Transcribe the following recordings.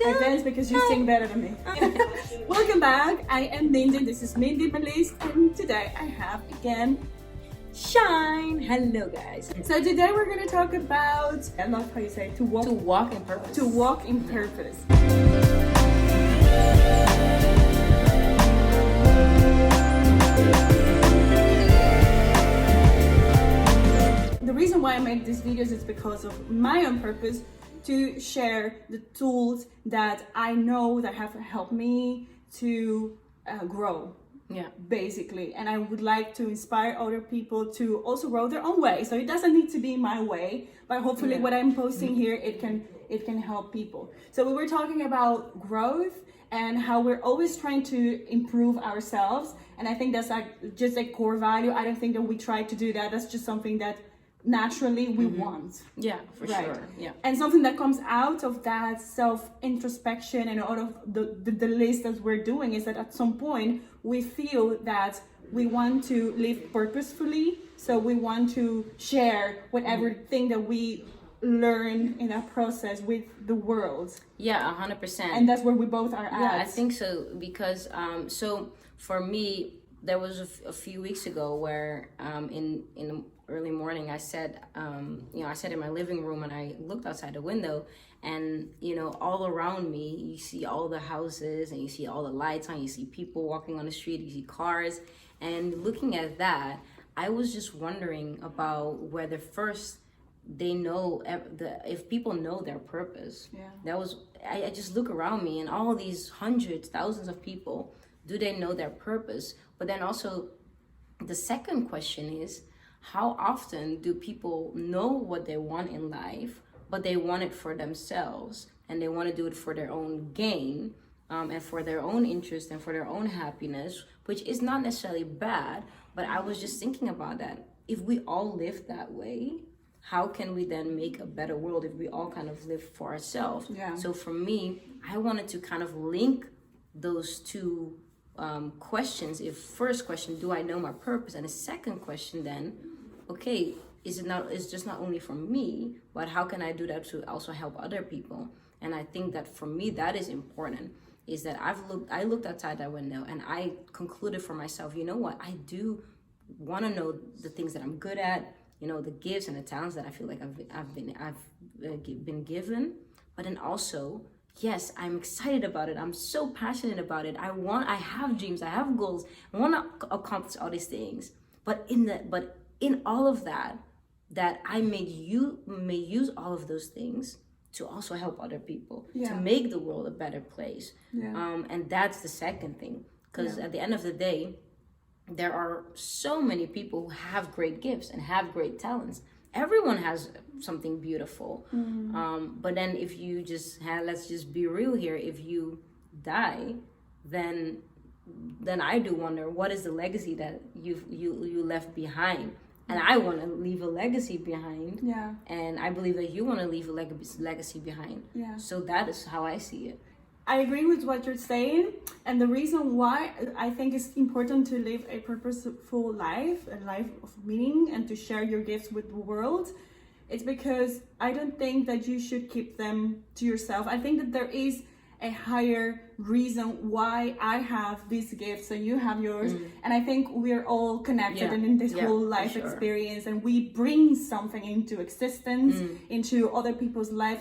I dance because you sing better than me. Welcome back. I am Mindi. This is Mindi Melise, and today I have again Shine. Hello, guys. So today we're gonna talk about, I love how you say it, to walk in purpose. To walk in purpose. The reason why I make these videos is because of my own purpose, to share the tools that I know that have helped me to grow. Yeah, basically, and I would like to inspire other people to also grow their own way. So it doesn't need to be my way, but hopefully what I'm posting here, it can help people. So we were talking about growth and how we're always trying to improve ourselves, and I think that's like just a core value. I don't think that we try to do that. That's just something that naturally we want. Yeah, for sure. Yeah, and something that comes out of that self introspection and out of the list that we're doing is that at some point we feel that we want to live purposefully, so we want to share whatever thing that we learn in that process with the world. Yeah, 100%. And that's where we both are at. Yeah, I think so, because so for me, there was a few weeks ago where in the early morning I said I sat in my living room and I looked outside the window, and all around me you see all the houses and you see all the lights on, you see people walking on the street, you see cars, and looking at that, I was just wondering about whether first they know if people know their purpose. Yeah. I just look around me and all these hundreds, thousands of people, do they know their purpose? But then also the second question is, how often do people know what they want in life, but they want it for themselves and they want to do it for their own gain, and for their own interest and for their own happiness, which is not necessarily bad. But I was just thinking about that. If we all live that way, how can we then make a better world if we all kind of live for ourselves? Yeah. So for me, I wanted to kind of link those two questions. If first question, do I know my purpose? And the second question then, okay, it's just not only for me, but how can I do that to also help other people? And I think that for me, that is important, is that I looked outside that window and I concluded for myself, you know what, I do want to know the things that I'm good at, the gifts and the talents that I feel like I've been given. But then also, yes, I'm excited about it. I'm so passionate about it. I have dreams, I have goals. I want to accomplish all these things. But in all of that I may use all of those things to also help other people, to make the world a better place. And that's the second thing, because at the end of the day, there are so many people who have great gifts and have great talents. Everyone has something beautiful. But then if you let's just be real here, if you die, then I do wonder, what is the legacy that you left behind? And I want to leave a legacy behind. Yeah. And I believe that you want to leave a legacy behind. Yeah. So that is how I see it. I agree with what you're saying, and the reason why I think it's important to live a purposeful life, a life of meaning, and to share your gifts with the world, it's because I don't think that you should keep them to yourself. I think that there is a higher reason why I have these gifts and you have yours, and I think we're all connected and in this whole life experience, and we bring something into existence, into other people's life.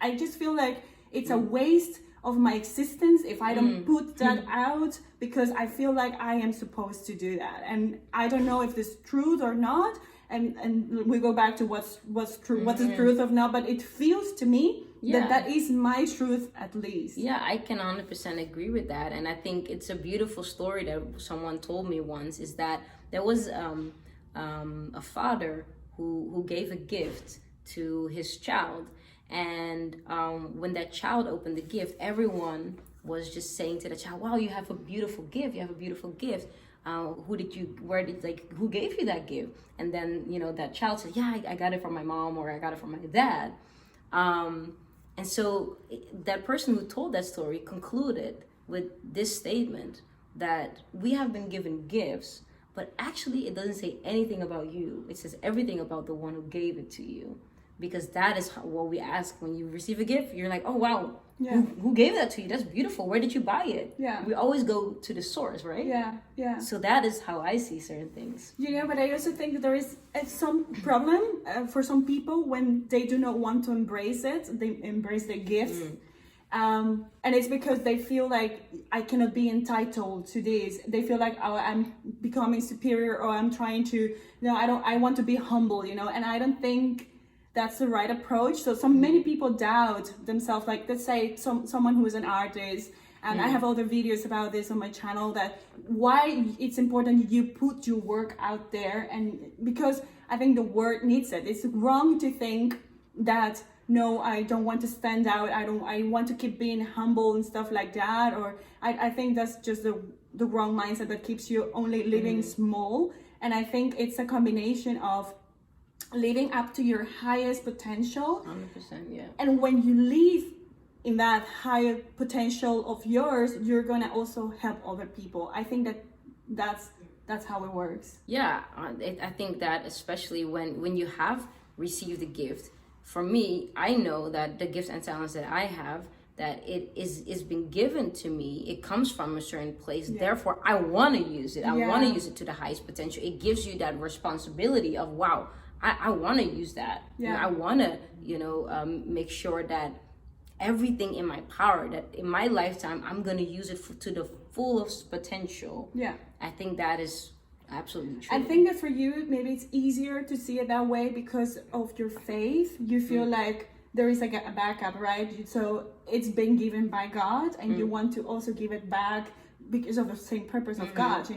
I just feel like it's a waste of my existence if I don't put that out, because I feel like I am supposed to do that. And I don't know if this is truth or not, and we go back to what's true, what's the truth of now, but it feels to me that is my truth, at least. Yeah, I can 100% agree with that. And I think it's a beautiful story that someone told me once, is that there was a father who gave a gift to his child. And when that child opened the gift, everyone was just saying to the child, wow, you have a beautiful gift, who gave you that gift? And then that child said, yeah, I got it from my mom, or I got it from my dad. And so that person who told that story concluded with this statement, that we have been given gifts, but actually it doesn't say anything about you. It says everything about the one who gave it to you. because that is what we ask when you receive a gift. You're like, oh wow, Yeah. who gave that to you? That's beautiful. Where did you buy it? Yeah. We always go to the source, right? Yeah. So that is how I see certain things. But I also think that there is some problem for some people when they do not want to embrace it. They embrace the gift. And it's because they feel like I cannot be entitled to this. They feel like, oh, I'm becoming superior, or I'm trying to, I want to be humble, and I don't think that's the right approach. So many people doubt themselves. Like, let's say someone who is an artist, and I have other videos about this on my channel, that why it's important you put your work out there, and because I think the world needs it. It's wrong to think that, no, I don't want to stand out, I want to keep being humble and stuff like that, or I think that's just the wrong mindset that keeps you only living small. And I think it's a combination of living up to your highest potential. 100%, yeah. And when you live in that higher potential of yours, you're gonna also help other people. I think that's how it works. Yeah, I think that especially when you have received a gift, for me, I know that the gifts and talents that I have, that it is been given to me, it comes from a certain place. Therefore, I want to use it. I want to use it to the highest potential. It gives you that responsibility of, wow, I want to use that. I want to, make sure that everything in my power, that in my lifetime, I'm going to use it to the fullest potential. Yeah. I think that is absolutely true. I think that for you, maybe it's easier to see it that way because of your faith. You feel like there is like a backup, right? So it's been given by God, and you want to also give it back because of the same purpose of God,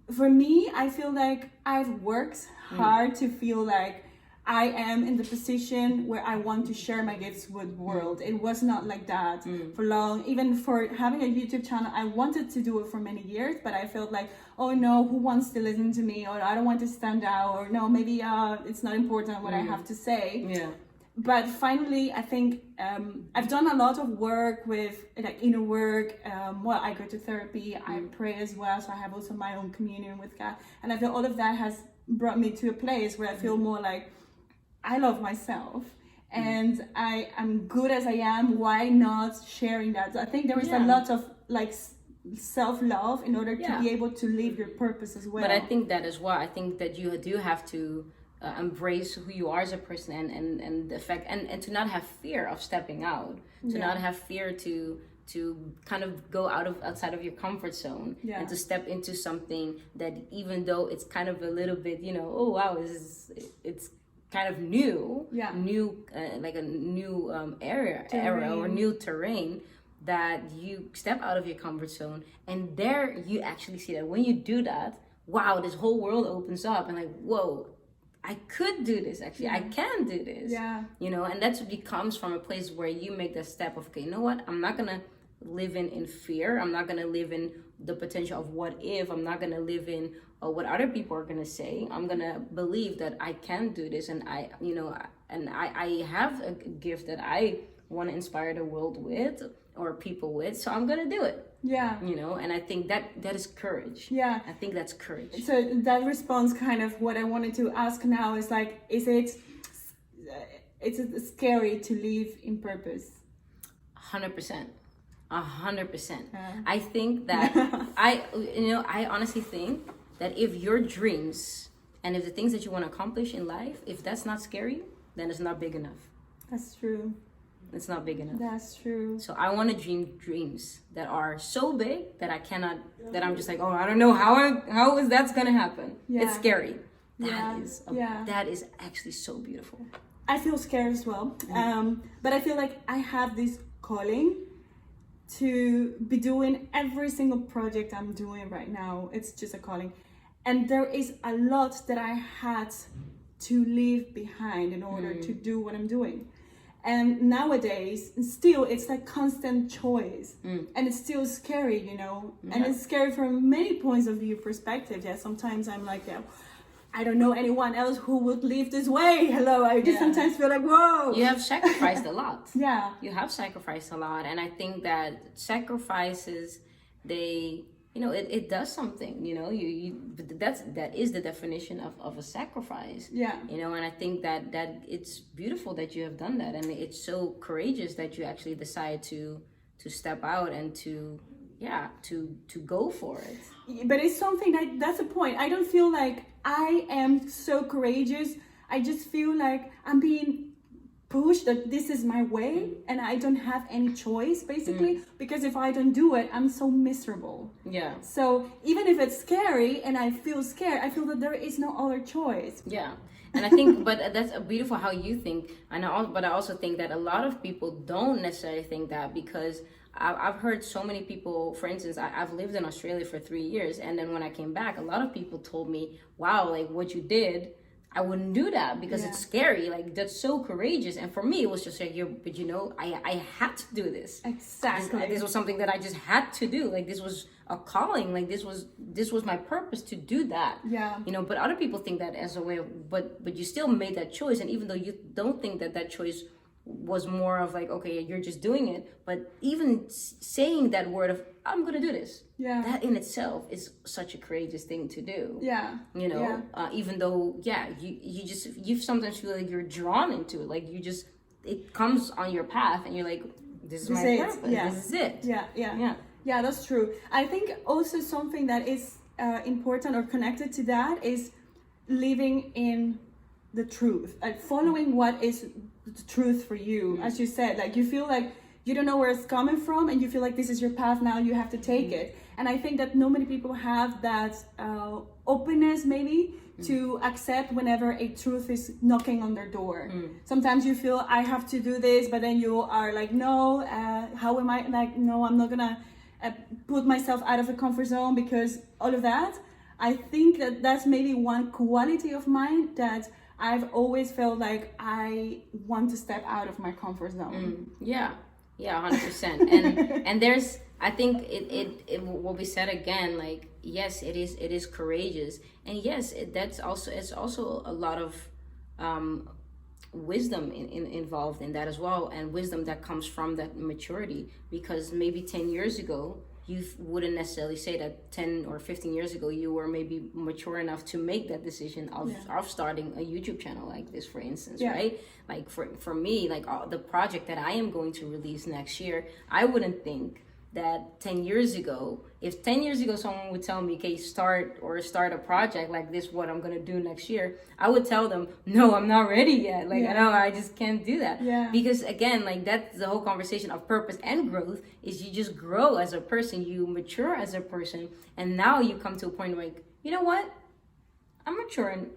For me, I feel like I've worked hard to feel like I am in the position where I want to share my gifts with the world. It was not like that for long. Even for having a YouTube channel, I wanted to do it for many years, but I felt like, oh no, who wants to listen to me? Or I don't want to stand out, or no, maybe it's not important what I have to say. Yeah. But finally, I think I've done a lot of work with like inner work. I go to therapy, I pray as well. So I have also my own communion with God. And I feel all of that has brought me to a place where I feel more like I love myself and I am good as I am. Why not sharing that? So I think there is a lot of like self-love in order to be able to live your purpose as well. But I think that as well. I think that you do have to embrace who you are as a person and the fact and to not have fear of stepping out, to not have fear to kind of go outside of your comfort zone and to step into something that, even though it's kind of a little bit, oh wow, it's kind of new, like a new era or new terrain, that you step out of your comfort zone, and there you actually see that when you do that, wow, this whole world opens up, and like, whoa, I could do this, actually, I can do this, and that's comes from a place where you make the step of, okay, you know what, I'm not gonna live in fear, I'm not gonna live in the potential of what if, I'm not gonna live in what other people are gonna say. I'm gonna believe that I can do this, and I have a gift that I want to inspire the world with or people with, so I'm gonna do it. And I think that is courage. I think that's courage. So that response, kind of what I wanted to ask now is like, is it scary to live in purpose? 100%. 100%. I think that I honestly think that if your dreams and if the things that you want to accomplish in life, if that's not scary, then it's not big enough. That's true. It's not big enough. That's true. So I want to dream dreams that are so big that that I'm just like, oh, I don't know how is that's gonna happen. It's scary. That is actually so beautiful. I feel scared as well. But I feel like I have this calling to be doing every single project I'm doing right now. It's just a calling. And there is a lot that I had to leave behind in order to do what I'm doing. And nowadays, still, it's like constant choice. And it's still scary, And it's scary from many points of view perspective. Sometimes I'm like, I don't know anyone else who would live this way. Hello, I just sometimes feel like, whoa. You have sacrificed a lot. Yeah. You have sacrificed a lot. And I think that sacrifices, they, it does something, but that is the definition of a sacrifice. Yeah. And I think that it's beautiful that you have done that, and it's so courageous that you actually decide to step out and to go for it. But it's something that's the point. I don't feel like I am so courageous. I just feel like I'm being pushed that this is my way and I don't have any choice, basically, because if I don't do it, I'm so miserable. Yeah. So even if it's scary and I feel scared, I feel that there is no other choice. Yeah. And I think, but that's beautiful how you think. But I also think that a lot of people don't necessarily think that, because I've heard so many people, for instance, I've lived in Australia for 3 years. And then when I came back, a lot of people told me, wow, like what you did, I wouldn't do that because it's scary. Like, that's so courageous. And for me, it was just like, I had to do this. Exactly. This was something that I just had to do. Like, this was a calling. Like, this was my purpose to do that. Yeah. But other people think that as a way of, but you still made that choice. And even though you don't think that choice was more of like, okay, you're just doing it, but even saying that word of, I'm gonna do this, that in itself is such a courageous thing to do. Even though you sometimes feel like you're drawn into it, like it comes on your path and you're like, this is my purpose. This is it. Yeah, that's true. I think also something that is important or connected to that is living in the truth, like following what is the truth for you. As you said, like you feel like you don't know where it's coming from and you feel like this is your path now, you have to take it. And I think that not many people have that openness maybe to accept whenever a truth is knocking on their door. Sometimes you feel I have to do this, but then you are like, no, how am I, like, no, I'm not gonna put myself out of a comfort zone because all of that. I think that that's maybe one quality of mine that I've always felt like I want to step out of my comfort zone. Yeah, 100%. And there's, I think it will be said again, like, yes, it is courageous, and yes, it's also a lot of wisdom involved in that as well, and wisdom that comes from that maturity, because maybe 10 years ago you wouldn't necessarily say that 10 or 15 years ago you were maybe mature enough to make that decision of starting a YouTube channel like this, for instance, right? Like for me, like the project that I am going to release next year, I wouldn't think that 10 years ago, if 10 years ago someone would tell me, okay, start a project like this, what I'm gonna do next year, I would tell them, no, I'm not ready yet. Like, I just can't do that. Because again, like, that's the whole conversation of purpose and growth, is you just grow as a person, you mature as a person, and now you come to a point where, like, you know what? I'm mature in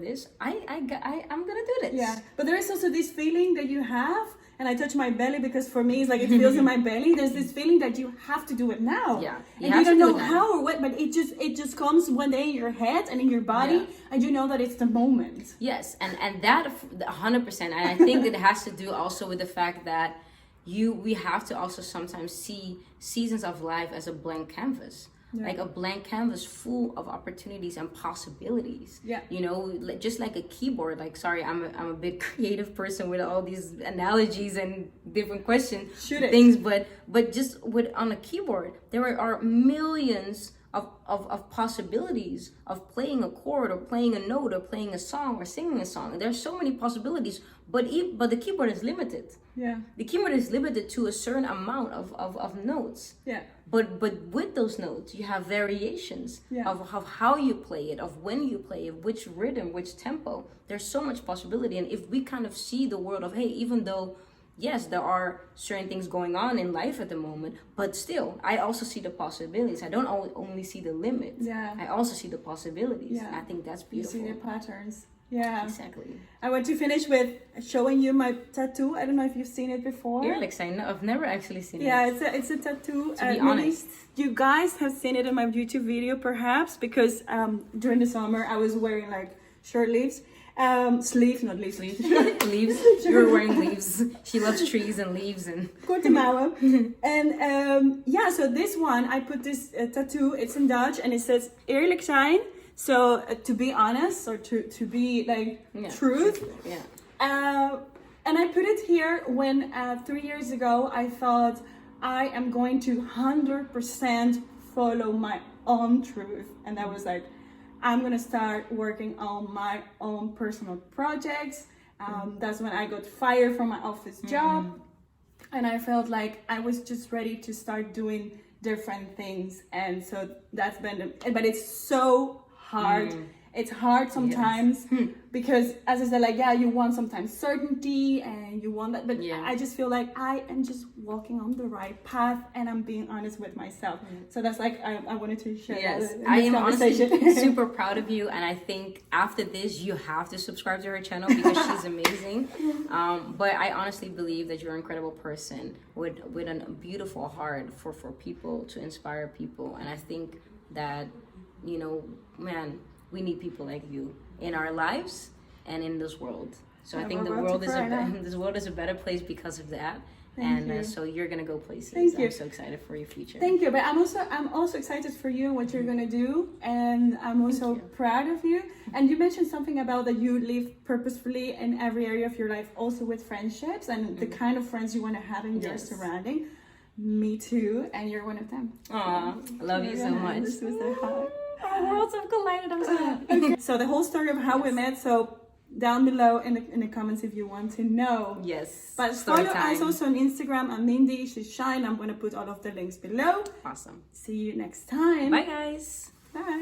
this. I'm gonna do this. Yeah, but there is also this feeling that you have, and I touch my belly because for me it's like it feels in my belly. There's this feeling that you have to do it now. Yeah, and you don't know how or what, but it just comes one day in your head and in your body, and you know that it's the moment. Yes, and that 100%. And I think it has to do also with the fact that we have to also sometimes see seasons of life as a blank canvas. Like a blank canvas full of opportunities and possibilities. Just like a keyboard. Like, sorry, I'm a big creative person with all these analogies and different things, but just on a keyboard, there are millions of possibilities of playing a chord or playing a note or playing a song or singing a song. There's so many possibilities, but the keyboard is limited. The keyboard is limited to a certain amount of notes. But with those notes, you have variations of how you play it, of when you play it, which rhythm, which tempo. There's so much possibility. And if we kind of see the world of, hey, even though, yes, there are certain things going on in life at the moment, but still, I also see the possibilities. I don't only see the limits. I also see the possibilities. I think that's beautiful. You see the patterns. Exactly. I want to finish with showing you my tattoo. I don't know if you've seen it before. Alex, I know. I've never actually seen it. It's a tattoo. To be honest, you guys have seen it in my YouTube video, perhaps, because during the summer I was wearing like shirt sleeves. Sleeves, not leaves. Leaves. You were wearing leaves. She loves trees and leaves and. Korte mouwen. And so this one, I put this tattoo. It's in Dutch and it says eerlijk zijn. So to be honest, or to be like truth. And I put it here when 3 years ago I thought I am going to 100% follow my own truth. And that was like, I'm gonna start working on my own personal projects. That's when I got fired from my office job. And I felt like I was just ready to start doing different things. And so that's been, but it's so hard. It's hard sometimes because, as I said, like, yeah, you want sometimes certainty and you want that, but I just feel like I am just walking on the right path and I'm being honest with myself. So that's like, I wanted to share that in I this am conversation. honestly super proud of you, and I think after this you have to subscribe to her channel because she's amazing. But I honestly believe that you're an incredible person with a beautiful heart for people, to inspire people. And I think that, you know, man, we need people like you in our lives and in this world. So I think the world is a better place because of that. So you're gonna go places. I'm so excited for your future. Thank you. But I'm also excited for you and what you're gonna do, and I'm also proud of you. And you mentioned something about that you live purposefully in every area of your life, also with friendships and the kind of friends you want to have in your surrounding. Me too, and you're one of them. Aw, I love you so much. This was the heart. Our worlds have collided. I'm so happy. So the whole story of how we met. So down below in the comments if you want to know. Yes. But follow us also on Instagram. I'm Mindi. She's Shine. I'm going to put all of the links below. Awesome. See you next time. Bye, guys. Bye.